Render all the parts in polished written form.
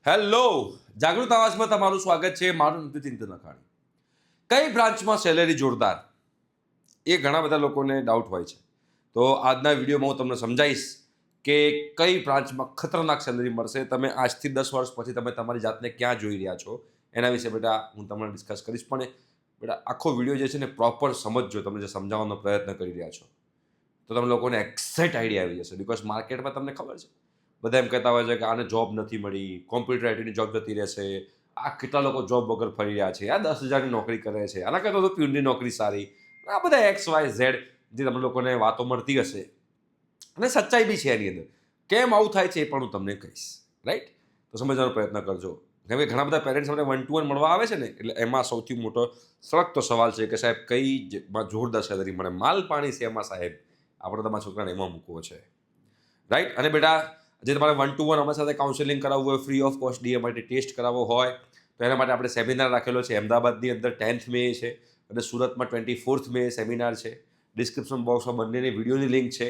Hello, જાગૃત આવાજમાં તમારું સ્વાગત છે. મારું નથી ચિંતન અખાણી. કઈ બ્રાન્ચમાં સેલેરી જોરદાર, એ ઘણા બધા લોકોને ડાઉટ હોય છે. તો આજના વિડીયોમાં હું તમને સમજાવીશ કે કઈ બ્રાન્ચમાં ખતરનાક સેલેરી મળશે. તમે આજથી 10 વર્ષ પછી તમે તમારી જાતને ક્યાં જોઈ રહ્યા છો એના વિશે બેટા હું તમને ડિસ્કસ કરીશ. પણ બેટા આખો વિડીયો જે છે ને પ્રોપર સમજજો. તમે જે સમજાવવાનો પ્રયત્ન કરી રહ્યા છો તો તમને લોકોને એક્ઝેક્ટ આઈડિયા આવી જશે. બિકોઝ માર્કેટમાં તમને ખબર છે, બધા એમ કહેતા હોય છે કે આને જોબ નથી મળી, કોમ્પ્યુટર આઈટીની જોબ જતી રહેશે, આ કેટલા લોકો જોબ વગર ફરી રહ્યા છે, આ 10,000ની નોકરી કરે છે, આના કરતાં તો પ્યુનની નોકરી સારી. આ બધા એક્સ વાય ઝેડ જે તમને લોકોને વાતો મળતી હશે અને સચ્ચાઈ બી છે એની અંદર. કેમ આવું થાય છે એ પણ હું તમને કહીશ. રાઈટ? તો સમજવાનો પ્રયત્ન કરજો. કેમ કે ઘણા બધા પેરેન્ટ્સ આપણે 1 to 1 મળવા આવે છે ને, એટલે એમાં સૌથી મોટો સળગતો સવાલ છે કે સાહેબ કઈ જોરદાર સેલરી મળે. માલ પાણી છે એમાં સાહેબ, આપણે તમારા છોકરાને એમાં મૂકવો છે. રાઈટ? અને બેટા જે તમારે 1 to 1 અમારી સાથે કાઉન્સેલિંગ કરાવવું હોય, free of cost DMRT test કરાવવો હોય તો એના માટે આપણે સેમિનાર રાખેલો છે. અમદાવાદની અંદર 10th મે છે અને સુરતમાં 24th મે સેમિનાર છે. ડિસ્ક્રિપ્શન બોક્સમાં બંનેની વિડીયોની લિંક છે.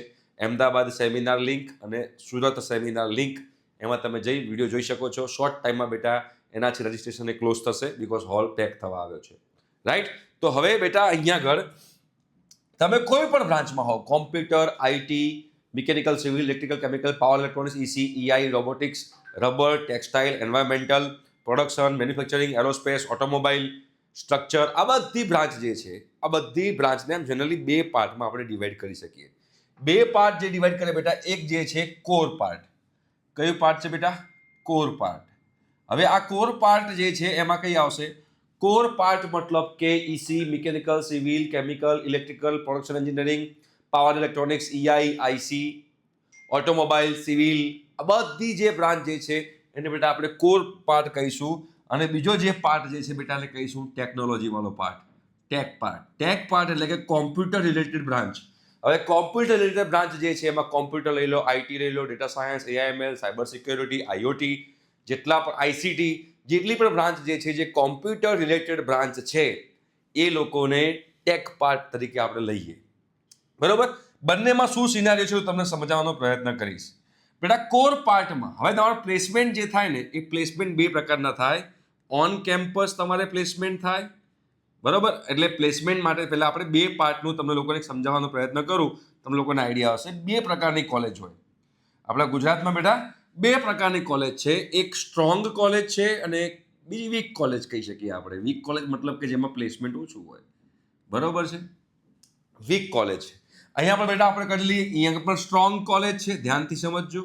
અમદાવાદ સેમિનાર લિંક અને સુરત સેમિનાર લિંક, એમાં તમે જઈ વિડીયો જોઈ શકો છો. શોર્ટ ટાઈમમાં બેટા એનાથી રજિસ્ટ્રેશન એ ક્લોઝ થશે બિકોઝ હોલ પેક થવા આવ્યો છે. રાઈટ? તો હવે બેટા અહીંયા આગળ તમે કોઈ પણ બ્રાન્ચમાં હો, computer, IT, mechanical, civil, electrical, chemical, power electronics, EC, EI, robotics, rubber, textile, environmental, production, manufacturing, aerospace, automobile, structure, આ બધી બ્રાન્ચ જે છે, આ બધી બ્રાન્ચને એમ જનરલી 2 પાર્ટમાં આપણે ડિવાઈડ કરી શકીએ. 2 પાર્ટ જે ડિવાઈડ કરે બેટા, એક જે છે કોર પાર્ટ. કયું પાર્ટ છે બેટા? Core part. હવે આ કોર પાર્ટ જે છે એમાં કઈ આવશે? કોર પાર્ટ મતલબ કે EC, mechanical, civil, chemical, electrical, production engineering, power electronics, EI, IC, automobile, civil, આ બધી જે બ્રાન્ચ જે છે એને બેટા આપણે કોર પાર્ટ કહીશું. અને બીજો જે પાર્ટ જે છે બેટા એને કહીશું ટેકનોલોજી વાળો part, tech part. Tech part એટલે કે કોમ્પ્યુટર રિલેટેડ બ્રાન્ચ. હવે કોમ્પ્યુટર રિલેટેડ બ્રાન્ચ જે છે એમાં કોમ્પ્યુટર લઈ લો, IT લઈ લો, data science, AIML, cyber security, IoT, જેટલા પણ ICT, જેટલી પણ બ્રાન્ચ જે છે, જે કોમ્પ્યુટર રિલેટેડ બ્રાન્ચ છે એ લોકોને ટેક પાર્ટ તરીકે આપણે લઈએ. બરોબર? બંનેમાં શું સિનારીઓ છે હું તમને સમજાવવાનો પ્રયત્ન કરીશ. બેટા કોર પાર્ટમાં હવે તમારું પ્લેસમેન્ટ જે થાય ને એ પ્લેસમેન્ટ 2 પ્રકારના થાય. ઓન કેમ્પસ તમારે પ્લેસમેન્ટ થાય. બરોબર? એટલે પ્લેસમેન્ટ માટે પહેલા આપણે 2 પાર્ટનું તમને લોકોને સમજાવવાનો પ્રયત્ન કરું, તમને લોકોને આઈડિયા આવશે. 2 પ્રકારની કોલેજ હોય આપણા ગુજરાતમાં બેટા. 2 પ્રકારની કોલેજ છે. એક સ્ટ્રોંગ કોલેજ છે અને એક બીજી વીક કોલેજ કહી શકીએ આપણે. વીક કોલેજ મતલબ કે જેમાં પ્લેસમેન્ટ ઓછું હોય. બરોબર છે? Weak college. અહીંયા પણ બેટા આપણે કરી લઈએ. અહીંયા પણ સ્ટ્રોંગ કોલેજ છે, ધ્યાનથી સમજજો.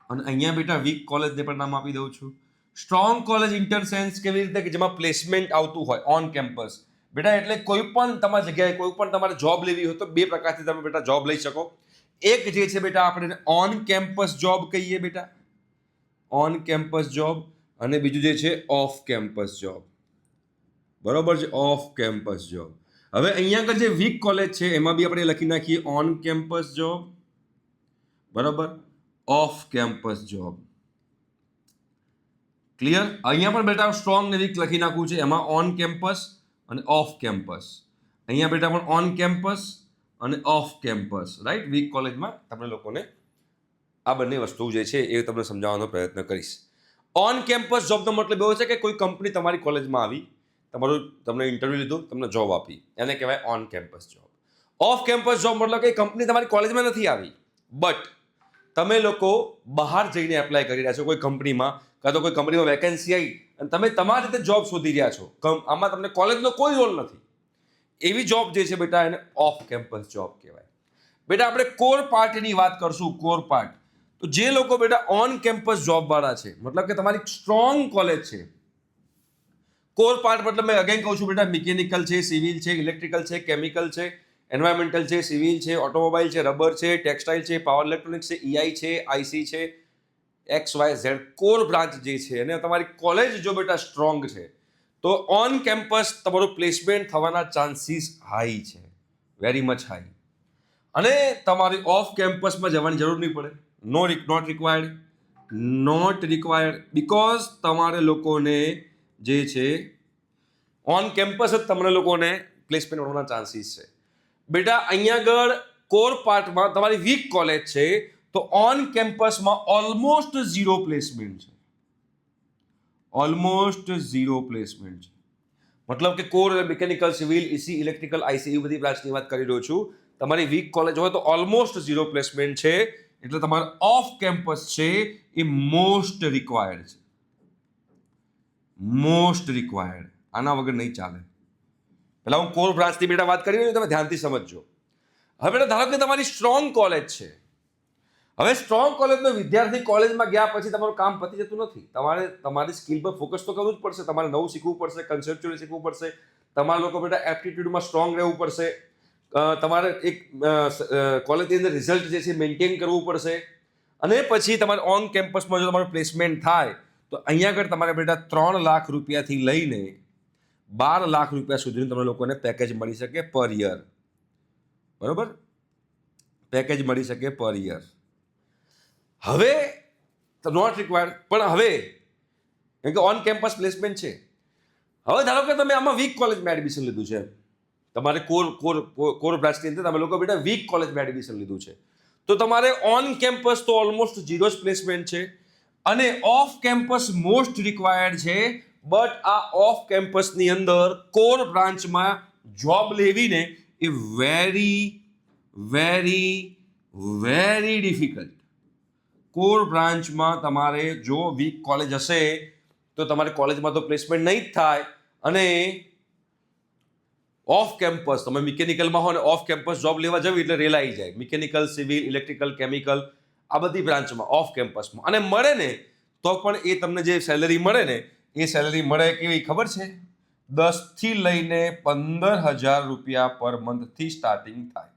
અને અહીંયા બેટા વીક કોલેજને પણ નામ આપી દઉં છું. સ્ટ્રોંગ કોલેજ ઇન સેન્સ કેવી રીતે કે જેમાં પ્લેસમેન્ટ આવતું હોય ઓન કેમ્પસ. બેટા એટલે કોઈ પણ તમારી જગ્યાએ કોઈ પણ તમારે જોબ લેવી હોય તો 2 પ્રકારથી તમે બેટા જોબ લઈ શકો. એક જે છે બેટા આપણે ઓન કેમ્પસ જોબ કહીએ બેટા, ઓન કેમ્પસ જોબ. અને બીજું જે છે ઓફ કેમ્પસ જોબ. બરોબર છે? Of campus job. હવે અહીંયા આગળ જે વીક કોલેજ છે એમાં બી આપણે લખી નાખીએ ઓન કેમ્પસ જોબ, બરોબર, ઓફ કેમ્પસ જોબ. ક્લિયર? અહીંયા પણ બેટા સ્ટ્રોંગ ને વીક લખી નાખવું છે. એમાં ઓન કેમ્પસ અને ઓફ કેમ્પસ. અહીંયા બેટા પણ ઓન કેમ્પસ અને ઓફ કેમ્પસ. રાઈટ? વીક કોલેજમાં તમને લોકોને આ બંને વસ્તુ જે છે એ તમને સમજાવવાનો પ્રયત્ન કરીશ. ઓન કેમ્પસ જોબનો મતલબ એવો છે કે કોઈ કંપની તમારી કોલેજમાં આવી, તમને ઇન્ટરવ્યુ લીધું, તમને જોબ આપી, એને કહેવાય on campus job. Of campus job મતલબ કે કંપની તમારી કોલેજમાં નથી આવી, બટ તમે લોકો બહાર જઈને એપ્લાય કરી રહ્યા છો કોઈ કંપનીમાં, કાં તો કોઈ કંપનીમાં વેકેન્સી આવી અને તમે તમારી રીતે જોબ શોધી રહ્યા છો. આમાં તમને કોલેજનો કોઈ રોલ નથી. એવી જોબ જે છે બેટા એને ઓફ કેમ્પસ જોબ કહેવાય. બેટા આપણે કોર પાર્ટની વાત કરશું. કોર પાર્ટ તો જે લોકો બેટા ઓન કેમ્પસ જોબ વાળા છે, મતલબ કે તમારી સ્ટ્રોંગ કોલેજ છે. કોર પાર્ટ મતલબ મેં અગેન કહું છું બેટા, મિકેનિકલ છે, સિવિલ છે, ઇલેક્ટ્રિકલ છે, કેમિકલ છે, એન્વાયરમેન્ટલ છે, સિવિલ છે, ઓટોમોબાઈલ છે, રબર છે, ટેક્સટાઇલ છે, પાવર ઇલેક્ટ્રોનિક્સ છે, EI છે, IC છે, XYZ કોર બ્રાન્ચ જે છે અને તમારી કોલેજ જો બેટા સ્ટ્રોંગ છે તો ઓન કેમ્પસ તમારું પ્લેસમેન્ટ થવાના ચાન્સીસ હાઈ છે, વેરી મચ હાઈ. અને તમારી ઓફ કેમ્પસમાં જવાની જરૂર નહીં પડે. Not required, not required, because તમારે લોકોને જે છે ઓન કેમ્પસ જ તમને લોકોને પ્લેસમેન્ટ મળવાના ચાન્સીસ છે. બેટા અહીંયા આગળ કોર પાર્ટમાં તમારી વીક કોલેજ છે તો ઓન કેમ્પસમાં ઓલમોસ્ટ 0 પ્લેસમેન્ટ છે. ઓલમોસ્ટ ઝીરો પ્લેસમેન્ટ છે. મતલબ કે core mechanical, civil, EC, electrical, IC એ બધી બ્રાન્ચની વાત કરી રહ્યો છું. તમારી વીક કોલેજ હોય તો ઓલમોસ્ટ ઝીરો પ્લેસમેન્ટ છે. એટલે તમારે ઓફ કેમ્પસ છે એ મોસ્ટ રિક્વાયર્ડ છે. મોસ્ટ રિક્વાયર્ડ, આના વગર નહીં ચાલે. પહેલા હું કોર બ્રાન્ચની બેટા વાત કરી રહ્યો, તમે ધ્યાનથી સમજજો. હવે બેટા ધારો કે તમારી સ્ટ્રોંગ કોલેજ છે. હવે સ્ટ્રોંગ કોલેજનો વિદ્યાર્થી કોલેજમાં ગયા પછી તમારું કામ પતી જતું નથી. તમારે તમારી સ્કિલ પર ફોકસ તો કરવું જ પડશે. તમારે નવું શીખવું પડશે, કન્સેપ્ચ્યુઅલી શીખવું પડશે. તમારા લોકો બેટા એપ્ટિટ્યૂડમાં સ્ટ્રોંગ રહેવું પડશે. તમારે એક કોલેજની અંદર રિઝલ્ટ જે છે મેન્ટેન કરવું પડશે. અને પછી તમારે ઓન કેમ્પસમાં જો તમારું પ્લેસમેન્ટ થાય તો અહીંયા આગળ તમારે બેટા 3 લાખ રૂપિયાથી લઈને 12 લાખ રૂપિયા સુધીનું તમને લોકોને પેકેજ મળી શકે પર યર. બરોબર, પેકેજ મળી શકે પર યર. હવે નોટ રિક્વાયર્ડ, પણ હવે કેમ કે ઓન કેમ્પસ પ્લેસમેન્ટ છે. હવે ધારો કે તમે આમાં વીક કોલેજમાં એડમિશન લીધું છે. તમારે કોર બ્રાન્ચની અંદર તમે લોકો બેટા વીક કોલેજમાં એડમિશન લીધું છે. તો તમારે ઓન કેમ્પસ તો ઓલમોસ્ટ ઝીરો જ પ્લેસમેન્ટ છે અને ઓફ કેમ્પસ મોસ્ટ રિક્વાયર્ડ છે. બટ આ ઓફ કેમ્પસની અંદર કોર બ્રાન્ચમાં જોબ લેવીને એ very very very difficult. Core બ્રાન્ચમાં તમારે જો વીક કોલેજ હશે તો તમારે કોલેજમાં તો પ્લેસમેન્ટ નહીં જ થાય. અને ઓફ કેમ્પસ તમે મિકેનિકલમાં હો ને ઓફ કેમ્પસ જોબ લેવા જવી એટલે રેલાઈ જાય. મિકેનિકલ, સિવિલ, ઇલેક્ટ્રિકલ, કેમિકલ આ બધી બ્રાન્ચમાં ઓફ કેમ્પસમાં અને મળે ને તો પણ એ તમને જે સેલરી મળે ને એ સેલરી મળે કેવી ખબર છે? 10 થી લઈને 15,000 રૂપિયા પર મંથથી સ્ટાર્ટિંગ થાય.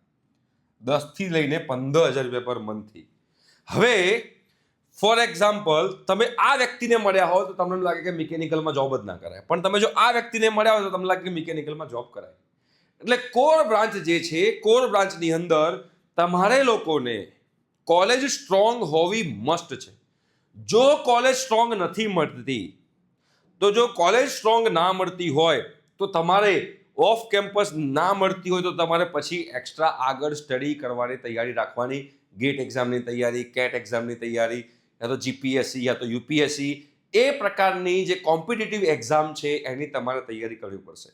10 થી લઈને 15,000 રૂપિયા પર મંથથી. હવે ફોર એક્ઝામ્પલ તમે આ વ્યક્તિને મળ્યા હો તો તમને લાગે કે મિકેનિકલમાં જોબ જ ના કરાય, પણ તમે જો આ વ્યક્તિને મળ્યા હોય તો તમને લાગે કે મિકેનિકલમાં જોબ કરાય. એટલે કોર બ્રાન્ચ જે છે, કોર બ્રાન્ચની અંદર તમારે લોકોને કોલેજ સ્ટ્રોંગ હોવી મસ્ટ છે. જો કોલેજ સ્ટ્રોંગ નથી મળતી તો જો કોલેજ સ્ટ્રોંગ ના મળતી હોય તો તમારે ઓફ કેમ્પસ ના મળતી હોય તો તમારે પછી એક્સ્ટ્રા આગળ સ્ટડી કરવાની તૈયારી રાખવાની. ગેટ એક્ઝામની તૈયારી, કેટ એક્ઝામની તૈયારી, યા તો જીપીએસસી યા તો યુપીએસસી એ પ્રકારની જે કોમ્પિટિટિવ એક્ઝામ છે એની તમારે તૈયારી કરવી પડશે.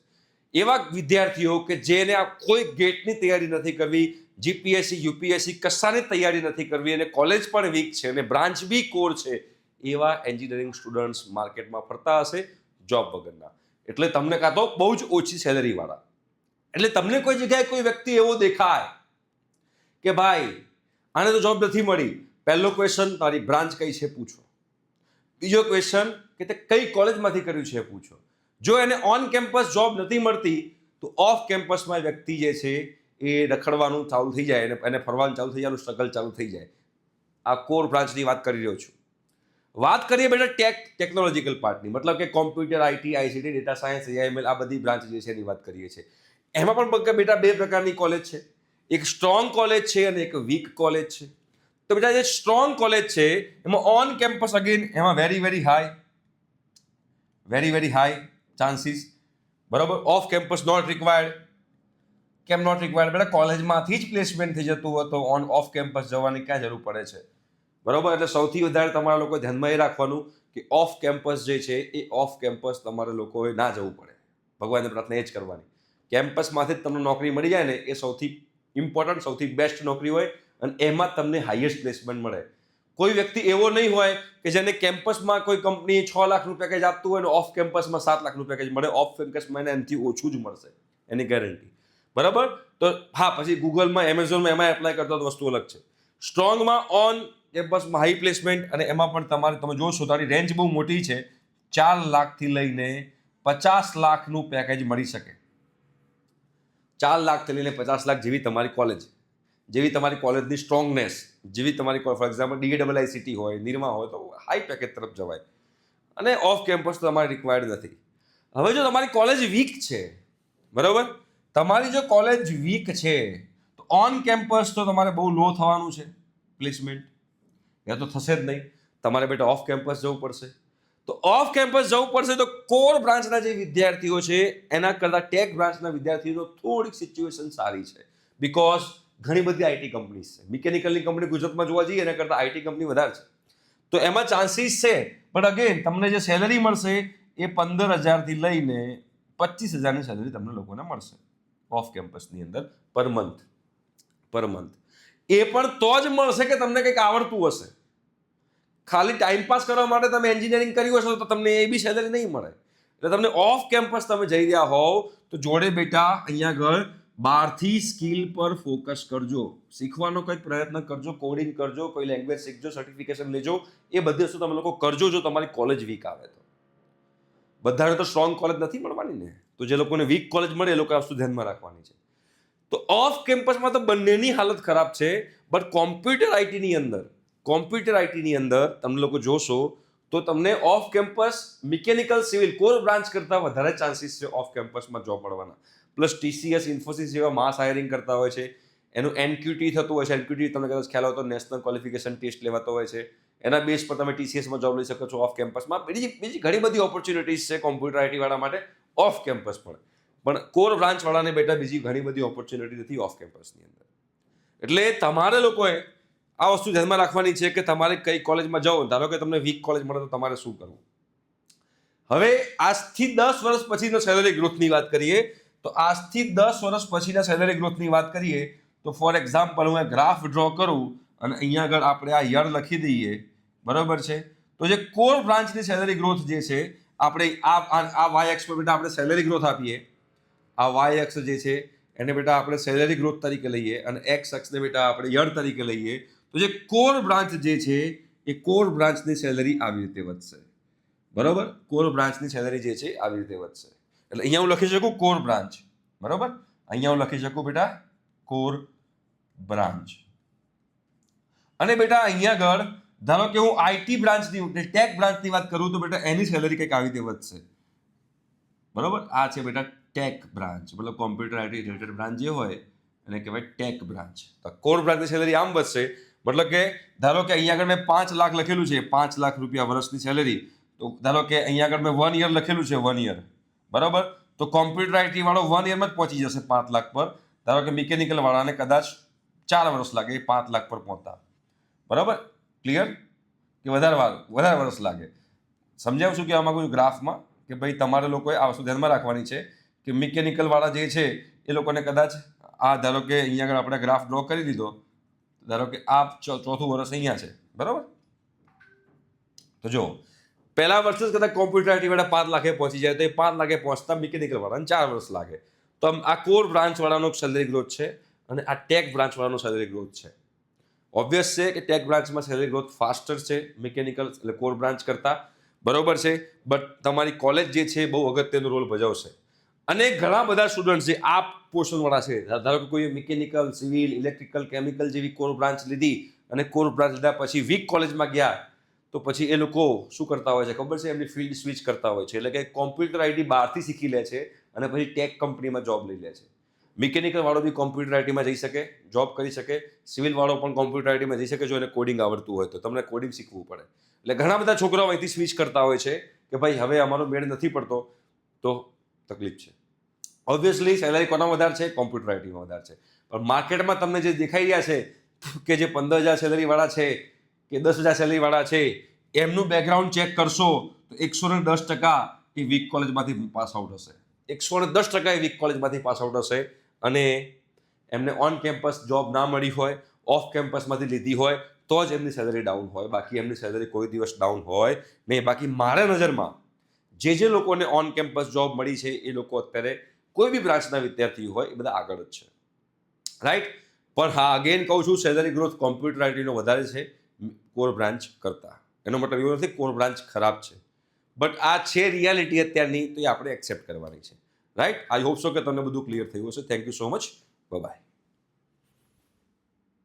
એવા વિદ્યાર્થીઓ કે જેને આ કોઈ ગેટની તૈયારી નથી કરવી, જીપીએસસી યુપીએસસી કશાની તૈયારી નથી કરવી અને કોલેજ પણ વીક છે અને બ્રાન્ચ બી કોર છે, એવા એન્જિનિયરિંગ સ્ટુડન્ટ્સ માર્કેટમાં ફરતા હશે જોબ વગરના. એટલે તમને કાં તો બહુ જ ઓછી સેલરીવાળા, એટલે તમને કોઈ જગ્યાએ કોઈ વ્યક્તિ એવો દેખાય કે ભાઈ આને તો જોબ નથી મળી, પહેલો ક્વેશ્ચન તારી બ્રાન્ચ કઈ છે પૂછો. બીજો ક્વેશ્ચન કે તે કઈ કોલેજમાંથી કર્યું છે પૂછો. જો એને ઓન કેમ્પસ જોબ નથી મળતી તો ઓફ કેમ્પસમાં વ્યક્તિ જે છે એ રખડવાનું ચાલુ થઈ જાય, એને ફરવાનું ચાલુ થઈ જાય, સ્ટ્રગલ ચાલુ થઈ જાય. આ કોર બ્રાન્ચની વાત કરી રહ્યો છું. વાત કરીએ બેટા ટેકનોલોજીકલ પાર્ટની, મતલબ કે computer, IT, ICT, data science, AIML આ બધી બ્રાન્ચ જે છે એની વાત કરીએ છીએ. એમાં પણ બેટા બે પ્રકારની કોલેજ છે. એક સ્ટ્રોંગ કોલેજ છે અને એક વીક કોલેજ છે. તો બેટા જે સ્ટ્રોંગ કોલેજ છે એમાં ઓન કેમ્પસ અગેન એમાં વેરી વેરી હાઈ ચાન્સીસ. બરાબર. Off campus not required. કેમ નોટ રિક્વાયર્ડ? બેટા કોલેજમાંથી જ પ્લેસમેન્ટ થઈ જતું હોય તો ઓફ કેમ્પસ જવાની ક્યાં જરૂર પડે છે? બરાબર. એટલે સૌથી વધારે તમારા લોકો ધ્યાનમાં એ રાખવાનું કે ઓફ કેમ્પસ જે છે એ ઓફ કેમ્પસ તમારે લોકોએ ના જવું પડે. ભગવાનને પ્રાર્થના એ જ કરવાની. કેમ્પસમાંથી જ તમને નોકરી મળી જાય ને એ સૌથી ઇમ્પોર્ટન્ટ, સૌથી બેસ્ટ નોકરી હોય અને એમાં તમને હાઈએસ્ટ પ્લેસમેન્ટ મળે. કોઈ વ્યક્તિ એવો નહીં હોય કે જેને કેમ્પસમાં કોઈ કંપની 6 લાખનું પેકેજ આપતું હોય અને ઓફ કેમ્પસમાં 7 લાખનું પેકેજ મળે. ઓફ કેમ્પસમાં એને એનાથી ઓછું જ મળશે, એની ગેરંટી. બરાબર. તો હા, પછી ગૂગલમાં, એમેઝોનમાં એમાં એપ્લાય કરતો તો વસ્તુ અલગ છે. સ્ટ્રોંગમાં ઓન કેમ્પસમાં હાઈ પ્લેસમેન્ટ અને એમાં પણ તમે જોશો તારી રેન્જ બહુ મોટી છે. 4 લાખથી લઈને 50 લાખનું પેકેજ મળી શકે. 4 લાખથી લઈને 50 લાખ જેવી તમારી કોલેજ, જેવી તમારી કોલેજની સ્ટ્રોંગનેસ, જેવી તમારી ફોર એક્ઝામ્પલ DAIICT હોય, નિરમા હોય તો હાઈ પેકેજ તરફ જવાય. અને ઓફ કેમ્પસ તો તમારે રિક્વાયર્ડ નથી. હવે જો તમારી કોલેજ વીક છે, બરાબર, તમારી જો કોલેજ વીક છે તો ઓન કેમ્પસ તો તમારે બહુ લો થવાનું છે પ્લેસમેન્ટ, યા તો થશે જ નહીં. તમારે બેટા ઓફ કેમ્પસ જવું પડશે. તો ઓફ કેમ્પસ જવું પડશે તો કોર બ્રાન્ચના જે વિદ્યાર્થીઓ છે એના કરતાં ટેક બ્રાન્ચના વિદ્યાર્થીઓ થોડીક સિચ્યુએશન સારી છે. બિકોઝ ઘણી બધી આઈટી કંપનીઝ છે. મિકેનિકલની કંપની ગુજરાતમાં જોવા જઈએ એના કરતાં આઈટી કંપની વધારે છે. તો એમાં ચાન્સીસ છે પણ અગેન તમને જે સેલરી મળશે એ 15,000થી લઈને 25,000ની સેલરી તમને લોકોને મળશે ઓફ કેમ્પસની અંદર પર મંથ. એ પણ તો જ મળશે કે તમને કંઈક આવડતું હશે. ખાલી ટાઈમ પાસ કરવા માટે તમે એન્જિનિયરિંગ કર્યું હશે તો તમને એ બી સેલરી નહીં મળે. એટલે તમને ઓફ કેમ્પસ તમે જઈ રહ્યા હોવ તો જોડે બેટા અહીંયા આગળ બહારથી સ્કિલ પર ફોકસ કરજો, શીખવાનો કંઈક પ્રયત્ન કરજો, કોડિંગ કરજો, કોઈ લેંગ્વેજ શીખજો, સર્ટિફિકેશન લેજો. એ બધી વસ્તુ તમે લોકો કરજો જો તમારી કોલેજ વીક આવે તો. બધાને તો સ્ટ્રોંગ કોલેજ નથી મળવાની ને, તો જે લોકોને વીક કોલેજ મળે એ લોકો આ વસ્તુ ધ્યાનમાં રાખવાની છે. તો ઓફ કેમ્પસમાં તો બંનેની હાલત ખરાબ છે, બટ કોમ્પ્યુટર આઈટીની અંદર તમે લોકો જોશો તો તમને of campus mechanical civil core branch કરતાં વધારે ચાન્સીસ છે ઓફ કેમ્પસમાં જોબ મળવાના. પ્લસ TCS, ઇન્ફોસિસ જેવા માસ હાયરિંગ કરતા હોય છે. એનું NQT થતું હોય છે. NQT તમને કદાચ ખ્યાલ હોય તો નેશનલ ક્વોલિફિકેશન ટેસ્ટ લેવાતો હોય છે. એના બેઝ પર તમે TCSમાં જોબ લઈ શકો છો ઓફ કેમ્પસમાં. બીજી ઘણી બધી ઓપોર્ચ્યુનિટીઝ છે કોમ્પ્યુટર આઈટી વાળા માટે ઓફ કેમ્પસ પણ કોર બ્રાન્ચ વાળાને બેટા બીજી ઘણી બધી ઓપોર્ચ્યુનિટી નથી ઓફ કેમ્પસની અંદર. એટલે તમારે લોકોએ આ વસ્તુ ધ્યાનમાં રાખવાની છે કે તમારે કઈ કોલેજમાં જાઓ. ધારો કે તમને વીક કોલેજ મળે તો તમારે શું કરવું. હવે આજથી 10 વર્ષ પછીનો સેલરી ગ્રોથની વાત કરીએ તો આજથી 10 વર્ષ પછીના સેલરી ગ્રોથની વાત કરીએ તો ફોર એક્ઝામ્પલ હું ગ્રાફ ડ્રો કરું અને અહીંયા આગળ આપણે આ યર લખી દઈએ, બરાબર છે. તો જે કોર બ્રાન્ચની સેલરી ગ્રોથ જે છે આપણે આ વાય એક્સ પર બેટા આપણે સેલરી ગ્રોથ આપીએ. આ વાય એક્સ જે છે એને બેટા આપણે સેલરી ગ્રોથ તરીકે લઈએ અને એક્સ અક્ષને બેટા આપણે યર તરીકે લઈએ. તો જે કોર બ્રાન્ચ જે છે એ કોર બ્રાન્ચની સેલરી આવી રીતે વધશે, બરાબર. કોર બ્રાન્ચની સેલરી જે છે આવી રીતે વધશે. એટલે અહીંયા હું લખી શકું કોર બ્રાન્ચ, બરાબર. અહીંયા હું લખી શકું બેટા કોર બ્રાન્ચ. અને બેટા અહીંયા આગળ ધારો કે હું આઈટી બ્રાન્ચની ટેક બ્રાન્ચની વાત કરું તો બેટા એની સેલરી કંઈક આવી રીતે વધશે, બરાબર. આ છે બેટા ટેક બ્રાન્ચ, મતલબ કોમ્પ્યુટર આઈટી રિલેટેડ બ્રાન્ચ જે હોય એને કહેવાય ટેક બ્રાન્ચ. તો કોર બ્રાન્ચની સેલરી આમ વધશે, મતલબ કે ધારો કે અહીંયા આગળ મેં 5 લાખ લખેલું છે, 5 લાખ રૂપિયા વર્ષની સેલરી. તો ધારો કે અહીંયા આગળ મેં 1 યર લખેલું છે, 1 યર, બરાબર. તો કોમ્પ્યુટર આઈટી વાળો 1 યરમાં જ પહોંચી જશે 5 લાખ પર. ધારો કે મિકેનિકલ વાળાને કદાચ 4 વર્ષ લાગે 5 લાખ પર પહોંચતા, બરાબર. ક્લિયર કે વધારે વર્ષ લાગે. સમજાવું છું કે આમાં કોઈ ગ્રાફમાં કે ભાઈ તમારે લોકોએ આ વસ્તુ ધ્યાનમાં રાખવાની છે કે મિકેનિકલ વાળા જે છે એ લોકોને કદાચ આ ધારો કે અહીંયા આગળ આપણે ગ્રાફ ડ્રો કરી દીધો, ધારો કે આ ચોથું વર્ષ અહીંયા છે, બરાબર. તો જો પહેલા વર્ષે જ કદાચ કોમ્પ્યુટર આઈટી વાળા 5 લાખે પહોંચી જાય તો એ 5 લાખે પહોંચતા મિકેનિકલ વાળાને 4 વર્ષ લાગે. તો આ કોર બ્રાન્ચ વાળાનો સેલરી ગ્રોથ છે અને આ ટેક બ્રાન્ચ વાળાનો સેલરી ગ્રોથ છે. ઓબ્વિયસ છે કે ટેક બ્રાન્ચમાં સેલરી ગ્રોથ ફાસ્ટર છે મિકેનિકલ એટલે કોર બ્રાન્ચ કરતા, બરોબર છે. બટ તમારી કોલેજ જે છે બહુ અગત્યનો રોલ ભજવશે. અને ઘણા બધા સ્ટુડન્ટ જે આ પોર્શનવાળા છે, ધારો કે કોઈ મિકેનિકલ, સિવિલ, ઇલેક્ટ્રિકલ, કેમિકલ જેવી કોર બ્રાન્ચ લીધી અને કોર બ્રાન્ચ લીધા પછી વીક કોલેજમાં ગયા તો પછી એ લોકો શું કરતા હોય છે ખબર છે, એમની ફિલ્ડ સ્વિચ કરતા હોય છે. એટલે કે કોમ્પ્યુટર આઈટી બહારથી શીખી લે છે અને પછી ટેક કંપનીમાં જોબ લઈ લે છે. મિકેનિકલ વાળો બી કોમ્પ્યુટર આઈટીમાં જઈ શકે, જોબ કરી શકે. સિવિલ વાળો પણ કોમ્પ્યુટર આઈટીમાં જઈ શકે જો એને કોડિંગ આવડતું હોય તો. તમને કોડિંગ શીખવું પડે. એટલે ઘણા બધા છોકરાઓ અહીંથી સ્વિચ કરતા હોય છે કે ભાઈ હવે અમારો મેળ નથી પડતો તો તકલીફ છે. ઓબ્વિયસલી સેલરી કોનામાં વધારે છે? કોમ્પ્યુટર આઈટીમાં વધારે છે. પણ માર્કેટમાં તમને જે દેખાઈ રહ્યા છે કે જે 15,000 સેલરી વાળા છે કે 10,000 સેલરી વાળા છે એમનું બેકગ્રાઉન્ડ ચેક કરશો તો 110% એ વીક કોલેજમાંથી પાસ આઉટ હશે. 110% એ વીક કોલેજમાંથી પાસ આઉટ હશે અને એમને ઓન કેમ્પસ જોબ ના મળી હોય, ઓફ કેમ્પસમાંથી લીધી હોય તો જ એમની સેલરી ડાઉન હોય. બાકી એમની સેલરી કોઈ દિવસ ડાઉન હોય નહીં. બાકી મારા નજરમાં જે લોકોને ઓન કેમ્પસ જોબ મળી છે એ લોકો અત્યારે કોઈ બી બ્રાન્ચના વિદ્યાર્થીઓ હોય એ બધા આગળ જ છે, રાઈટ. પણ હા, અગેન કહું છું સેલરી ગ્રોથ કોમ્પ્યુટર આઈટીનો વધારે છે કોર બ્રાન્ચ કરતા. એનો મતલબ એવો નથી કોર બ્રાન્ચ ખરાબ છે, બટ આ છે રિયાલિટી અત્યારની, તો એ આપણે એક્સેપ્ટ કરવાની છે, રાઈટ. આઈ હોપ સો કે તમને બધું ક્લિયર થયું હશે. Thank you so much. By.